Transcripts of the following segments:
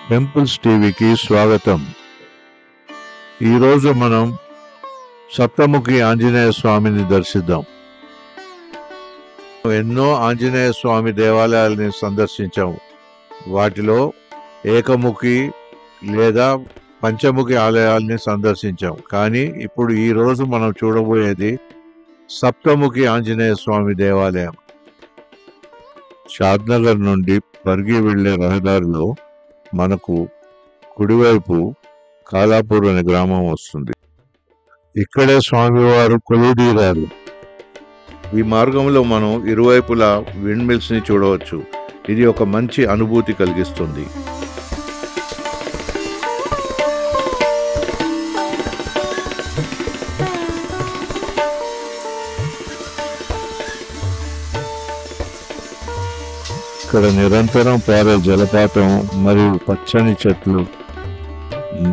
Temples టీవీకి స్వాగతం. ఈరోజు మనం సప్తముఖి ఆంజనేయ స్వామిని దర్శిద్దాం. ఎన్నో ఆంజనేయ స్వామి దేవాలయాలని సందర్శించాము. వాటిలో ఏకముఖి లేదా పంచముఖి ఆలయాల్ని సందర్శించాం. కానీ ఇప్పుడు ఈ రోజు మనం చూడబోయేది సప్తముఖి ఆంజనేయ స్వామి దేవాలయం. షాద్నగర్ నుండి పర్గి వెళ్లే రహదారిలో మనకు కుడివైపు కాలాపూర్ అనే గ్రామం వస్తుంది. ఇక్కడే స్వామివారు కొలువుదీరారు. ఈ మార్గంలో మనం ఇరువైపులా విండ్ మిల్స్ ని చూడవచ్చు. ఇది ఒక మంచి అనుభూతి కలిగిస్తుంది. ఇక్కడ నిరంతరం పారే జలపాతం మరియు పచ్చని చెట్లు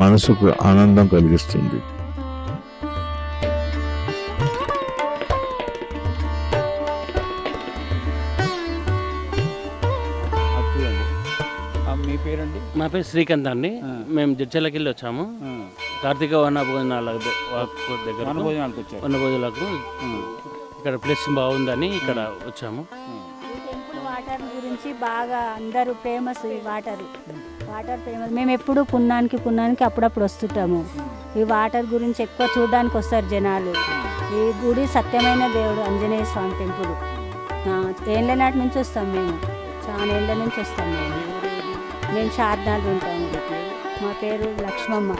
మనసుకు ఆనందం కలిగిస్తుంది. మీ పేరండి? మా పేరు శ్రీకాంత్ అండి. మేము జడ్చర్లకి వెళ్ళి వచ్చాము. కార్తీక వనభోజనాల దగ్గర వనభోజనాలకు ఇక్కడ ప్లేస్ బాగుందని ఇక్కడ వచ్చాము. వాటర్ గురించి బాగా అందరూ ఫేమస్. ఈ వాటర్ ఫేమస్. మేము ఎప్పుడు పున్నానికి అప్పుడప్పుడు వస్తుంటాము. ఈ వాటర్ గురించి ఎక్కువ చూడడానికి వస్తారు జనాలు. ఈ గుడి సత్యమైన దేవుడు ఆంజనేయ స్వామి టెంపుల్. ఏళ్ళ నాటి నుంచి వస్తాం. మేము చాలా ఏళ్ళ నుంచి వస్తాం. మేము శారదాలు ఉంటాము. మా పేరు లక్ష్మమ్మ.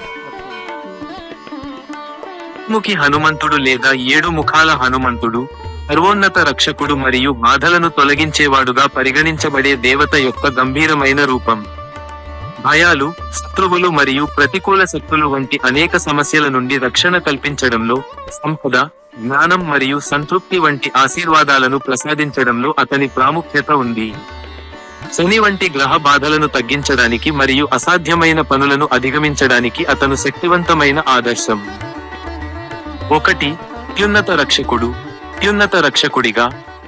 ముఖి హనుమంతుడు లేదా 7 ముఖాల హనుమంతుడు సర్వోన్నత రక్షకుడు మరియు బాధలను తొలగించేవాడుగా పరిగణించబడే దేవత యొక్క గంభీరమైన రూపం. భయాలు, శత్రువులు మరియు ప్రతికూల శక్తులు వంటి అనేక సమస్యల నుండి రక్షణ కల్పించడంలో, సంపద, జ్ఞానం మరియు సంతృప్తి వంటి ఆశీర్వాదాలను ప్రసాదించడంలో అతని ప్రాముఖ్యత ఉంది. శని వంటి గ్రహ బాధలను తగ్గించడానికి మరియు అసాధ్యమైన పనులను అధిగమించడానికి అతను శక్తివంతమైన ఆదర్శం. 1. అత్యున్నత రక్షకుడు. అత్యున్నత రక్షకుడిగా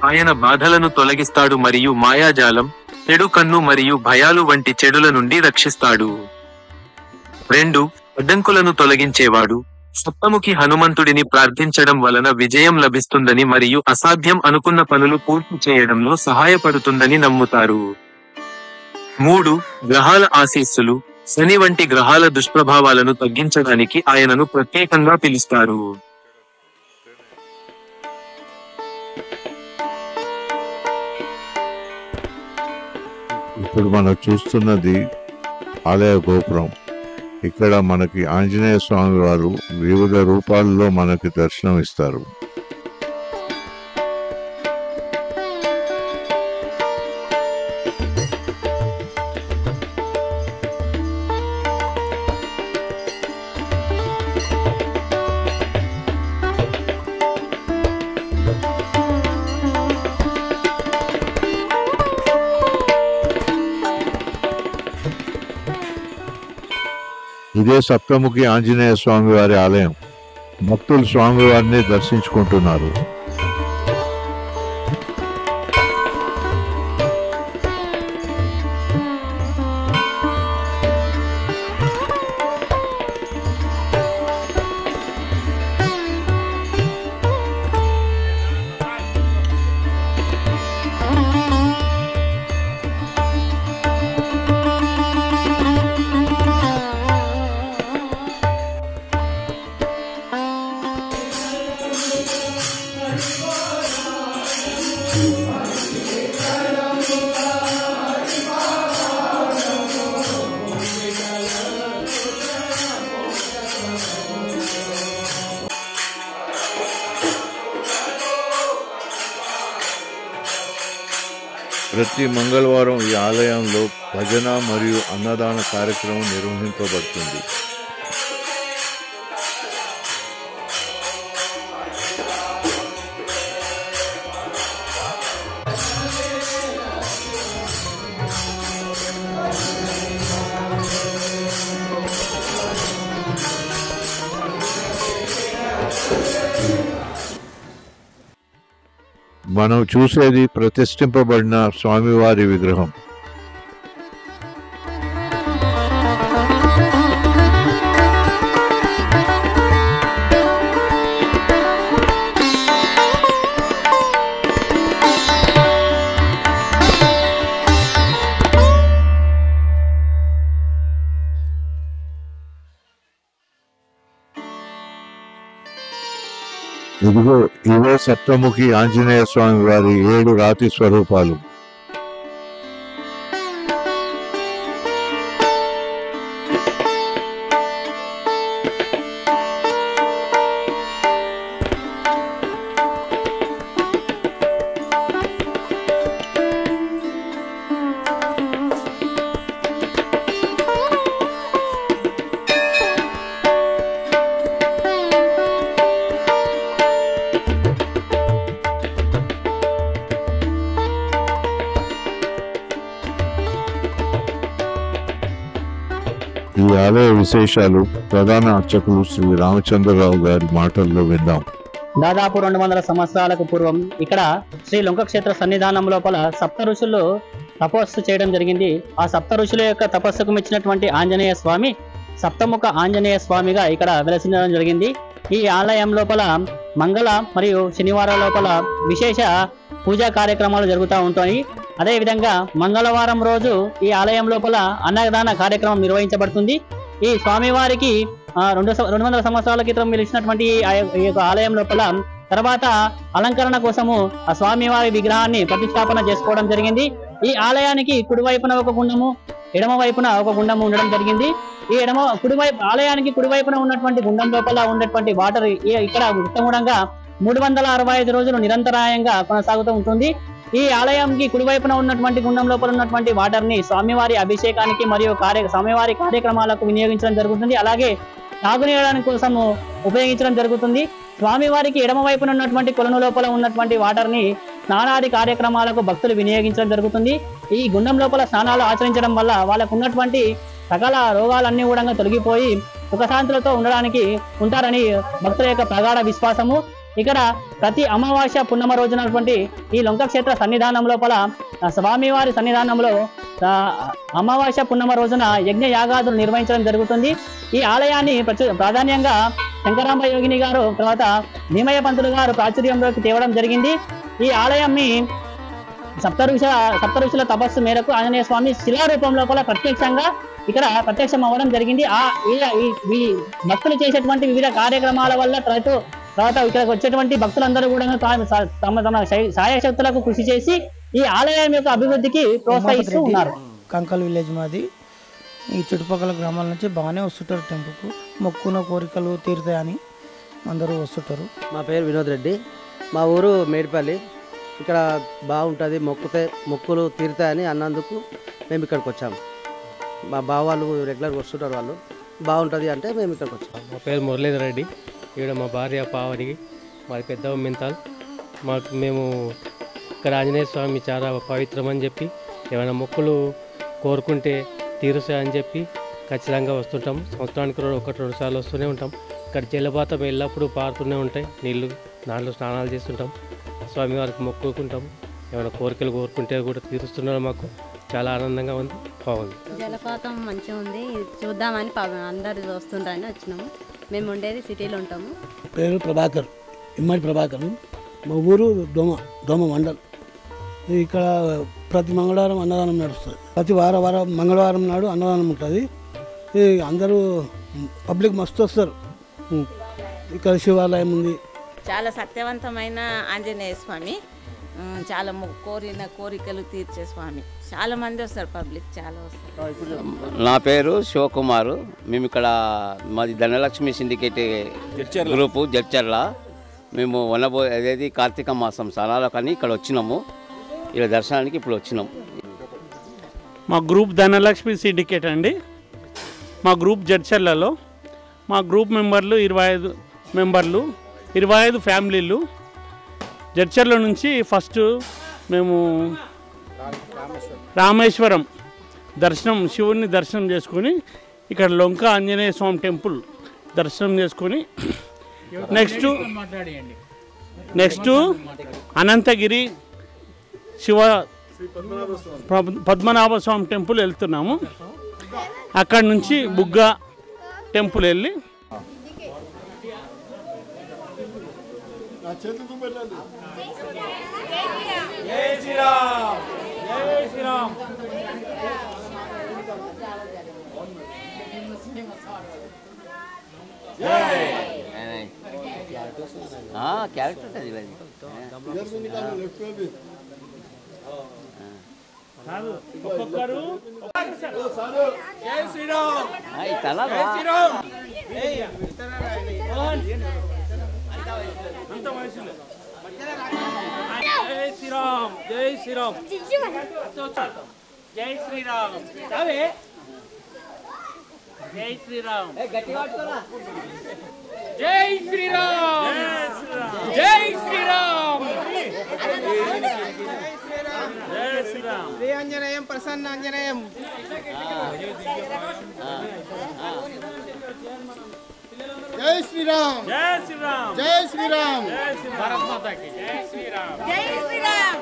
ఆయన బాధలను తొలగిస్తాడు మరియు మాయాజాలం, చెడు కన్ను మరియు భయాలు వంటి చెడుల నుండి రక్షిస్తాడు. 2. అడ్డంకులను తొలగించేవాడు. సప్తముఖి హనుమంతుడిని ప్రార్థించడం వలన విజయం లభిస్తుందని మరియు అసాధ్యం అనుకున్న పనులు పూర్తి చేయడంలో సహాయపడుతుందని నమ్ముతారు. 3. గ్రహాల ఆశీస్సులు. శని వంటి గ్రహాల దుష్ప్రభావాలను తగ్గించడానికి ఆయనను ప్రత్యేకంగా పిలుస్తారు. ఇప్పుడు మనం చూస్తున్నది ఆలయ గోపురం. ఇక్కడ మనకి ఆంజనేయ స్వామి వారు వివిధ రూపాల్లో మనకి దర్శనం ఇస్తారు. ఇదే సప్తముఖి ఆంజనేయ స్వామి వారి ఆలయం. భక్తులు స్వామివారిని దర్శించుకుంటున్నారు. ప్రతి మంగళవారం ఈ ఆలయంలో భజన మరియు అన్నదాన కార్యక్రమం నిర్వహించబడుతుంది. మనం చూసేది ప్రతిష్ఠింపబడిన స్వామివారి విగ్రహం. ఇదిగో ఇవే సప్తముఖి ఆంజనేయ స్వామి వారి 7 రాతి స్వరూపాలు. ఈ ఆలయ విశేషాలు ప్రధాన అర్చకులు శ్రీ రామచంద్రరావు గారి మాటల్లో విందాం. దాదాపు 200 సంవత్సరాలకు పూర్వం ఇక్కడ శ్రీ లొంక క్షేత్ర సన్నిధానం లోపల సప్త ఋషులు తపస్సు చేయడం జరిగింది. ఆ సప్త ఋషుల యొక్క తపస్సుకు మెచ్చినటువంటి ఆంజనేయ స్వామి సప్తముఖ ఆంజనేయ స్వామిగా ఇక్కడ వెలసించడం జరిగింది. ఈ ఆలయం లోపల మంగళ మరియు శనివారం లోపల విశేష పూజా కార్యక్రమాలు జరుగుతూ ఉంటాయి. అదేవిధంగా మంగళవారం రోజు ఈ ఆలయం లోపల అన్నదాన కార్యక్రమం నిర్వహించబడుతుంది. ఈ స్వామివారికి 200 సంవత్సరాల క్రితం వెలిసినటువంటి ఈ యొక్క ఆలయం లోపల తర్వాత అలంకరణ కోసము ఆ స్వామివారి విగ్రహాన్ని ప్రతిష్టాపన చేసుకోవడం జరిగింది. ఈ ఆలయానికి కుడివైపున ఒక గుండము, ఎడమ వైపున ఒక గుండము ఉండడం జరిగింది. ఈ ఆలయానికి కుడివైపున ఉన్నటువంటి గుండం లోపల ఉన్నటువంటి వాటర్ ఇక్కడ ఉత్తముడంగా 365 రోజులు నిరంతరాయంగా కొనసాగుతూ ఉంటుంది. ఈ ఆలయంకి కుడివైపున ఉన్నటువంటి గుండం లోపల ఉన్నటువంటి వాటర్ ని స్వామివారి అభిషేకానికి మరియు స్వామివారి కార్యక్రమాలకు వినియోగించడం జరుగుతుంది. అలాగే తాగునీయడానికి కోసము ఉపయోగించడం జరుగుతుంది. స్వామివారికి ఎడమ వైపున ఉన్నటువంటి కొలను లోపల ఉన్నటువంటి వాటర్ ని స్నానాది కార్యక్రమాలకు భక్తులు వినియోగించడం జరుగుతుంది. ఈ గుండం లోపల స్నానాలు ఆచరించడం వల్ల వాళ్ళకు ఉన్నటువంటి సకల రోగాలన్నీ కూడా తొలగిపోయి సుఖశాంతులతో ఉంటారని భక్తుల యొక్క ప్రగాఢ విశ్వాసము. ఇక్కడ ప్రతి అమావాస్య పున్నమ రోజునటువంటి ఈ లొంక క్షేత్ర సన్నిధానం లోపల స్వామివారి సన్నిధానంలో అమావాస్య పున్నమ రోజున యజ్ఞ యాగాదులు నిర్వహించడం జరుగుతుంది. ఈ ఆలయాన్ని ప్రాధాన్యంగా శంకరాంబ యోగిని గారు తర్వాత భీమయ్య పంతులు గారు ప్రాచుర్యంలోకి తేవడం జరిగింది. ఈ ఆలయాన్ని సప్తఋషుల తపస్సు మేరకు ఆంజనేయ స్వామి శిలారూపం లోపల ప్రత్యక్షంగా ఇక్కడ ప్రత్యక్షం అవ్వడం జరిగింది. ఈ భక్తులు చేసేటువంటి వివిధ కార్యక్రమాల వల్ల తర్వాత ఇక్కడికి వచ్చేటువంటి భక్తులందరూ కూడా తమ సాయశక్తులకు కృషి చేసి ఈ ఆలయం యొక్క అభివృద్ధికి ప్రోత్సహిస్తూ ఉన్నారు. కంకల్ విలేజ్ మాది. ఈ చుట్టుపక్కల గ్రామాల నుంచి బాగానే వస్తుంటారు టెంపుల్కు. మొక్కున కోరికలు తీరుతాయని అందరూ వస్తుంటారు. మా పేరు వినోద్ రెడ్డి. మా ఊరు మేడిపల్లి. ఇక్కడ బాగుంటుంది, మొక్కులు తీరుతాయని అన్నందుకు మేము ఇక్కడికి వచ్చాము. మా బావాళ్ళు రెగ్యులర్గా వస్తుంటారు, వాళ్ళు బాగుంటుంది అంటే మేము ఇక్కడికి వచ్చాము. మా పేరు మురళీధర్ రెడ్డి. ఇక్కడ మా భార్య పావనికి, మాది పెద్ద మెంతాల్. మేము ఇక్కడ ఆంజనేయ స్వామి చాలా పవిత్రమని చెప్పి ఏమైనా మొక్కులు కోరుకుంటే తీరుస్తాయని చెప్పి ఖచ్చితంగా వస్తుంటాం. సంవత్సరానికి 1-2 సార్లు వస్తూనే ఉంటాం. ఇక్కడ జలపాతం ఎల్లప్పుడూ పారుతూనే ఉంటాయి నీళ్లు, దాంట్లో స్నానాలు చేస్తుంటాం. స్వామివారికి మొక్కుకుంటాం. ఏమైనా కోరికలు కోరుకుంటే కూడా తీరుస్తున్నారు. మాకు చాలా ఆనందంగా ఉంది, బాగుంది. జలపాతం మంచిగా ఉంది, చూద్దామని అందరు వస్తుంటారని వచ్చినాము. మేము ఉండేది సిటీలో ఉంటాము. పేరు ప్రభాకర్, ఇమ్మడి ప్రభాకర్. మా ఊరు దోమ మండల్. ఇక్కడ ప్రతి మంగళవారం అన్నదానం నడుస్తుంది. ప్రతి వారం మంగళవారం నాడు అన్నదానం ఉంటుంది. అందరూ పబ్లిక్ మస్తు వస్తారు. ఇక్కడ శివాలయం ఉంది. చాలా సత్యవంతమైన ఆంజనేయ స్వామి, చాలా కోరిన కోరికలు తీర్చే స్వామి. చాలా మంది వస్తారు, పబ్లిక్ చాలా వస్తారు. నా పేరు శివకుమారు. మేము ఇక్కడ మాది ధనలక్ష్మి సిండికేట్ గ్రూపు జడ్చర్ల. మేము అదేది కార్తీక మాసం స్నానాల కానీ ఇక్కడ వచ్చినాము. ఇలా దర్శనానికి ఇప్పుడు వచ్చినాము. మా గ్రూప్ ధనలక్ష్మి సిండికేట్ అండి. మా గ్రూప్ జడ్చర్లలో మా గ్రూప్ మెంబర్లు 25 మెంబర్లు, 25 ఫ్యామిలీలు. జడ్చర్ల నుంచి ఫస్ట్ మేము రామేశ్వరం శివుని దర్శనం చేసుకొని ఇక్కడ లొంక ఆంజనేయ స్వామి టెంపుల్ దర్శనం చేసుకొని నెక్స్ట్ అనంతగిరి పద్మనాభ స్వామి టెంపుల్ వెళ్తున్నాము. అక్కడి నుంచి బుగ్గ టెంపుల్ వెళ్ళి క్యారెక్టర్ ఉంటుంది ఇలా ఒక్కొక్కరు జై శ్రీరామ్ అంత వయసులో జై శ్రీరామ్ జై శ్రీరామ్ జై శ్రీరామ్ జై శ్రీరామ్ జై శ్రీరామ్ జై శ్రీరామ్ జై శ్రీరామ్ శ్రీ ఆంజనేయం ప్రసన్న ఆంజనేయం జై శ్రీరామ్ జై శ్రీరామ్ జై శ్రీరామ్ జై శ్రీరామ్ భారత్ మాతాకి జై శ్రీరామ్ జై శ్రీరామ్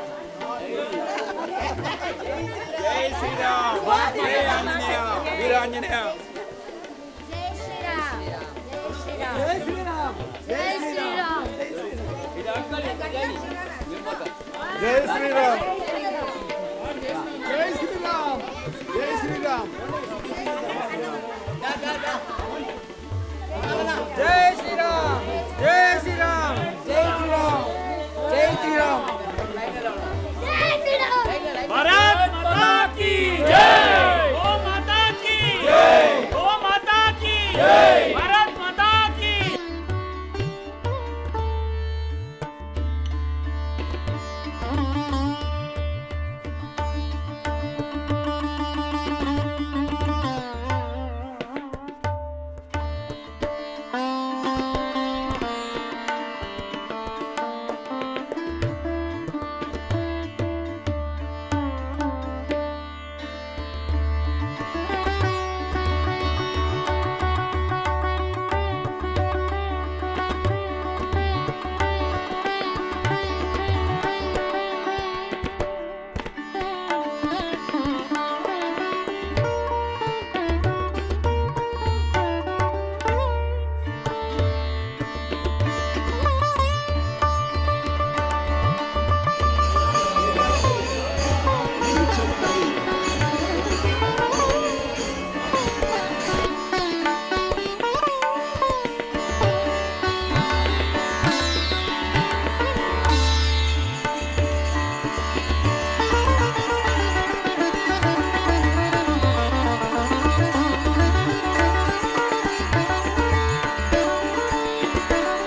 జై శ్రీరామ్ జై ఆంజనేయ వీరాంజనేయ జై శ్రీరామ్ జై శ్రీరామ్ జై శ్రీరామ్ జై శ్రీరామ్ జై శ్రీరామ్ జై శ్రీరామ్ జై శ్రీరామ్ జై శ్రీరామ్ జై శ్రీరామ్ జై శ్రీరామ్ भारत माता की जय ओ माता की जय ओ माता की जय भारत माता की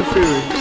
food.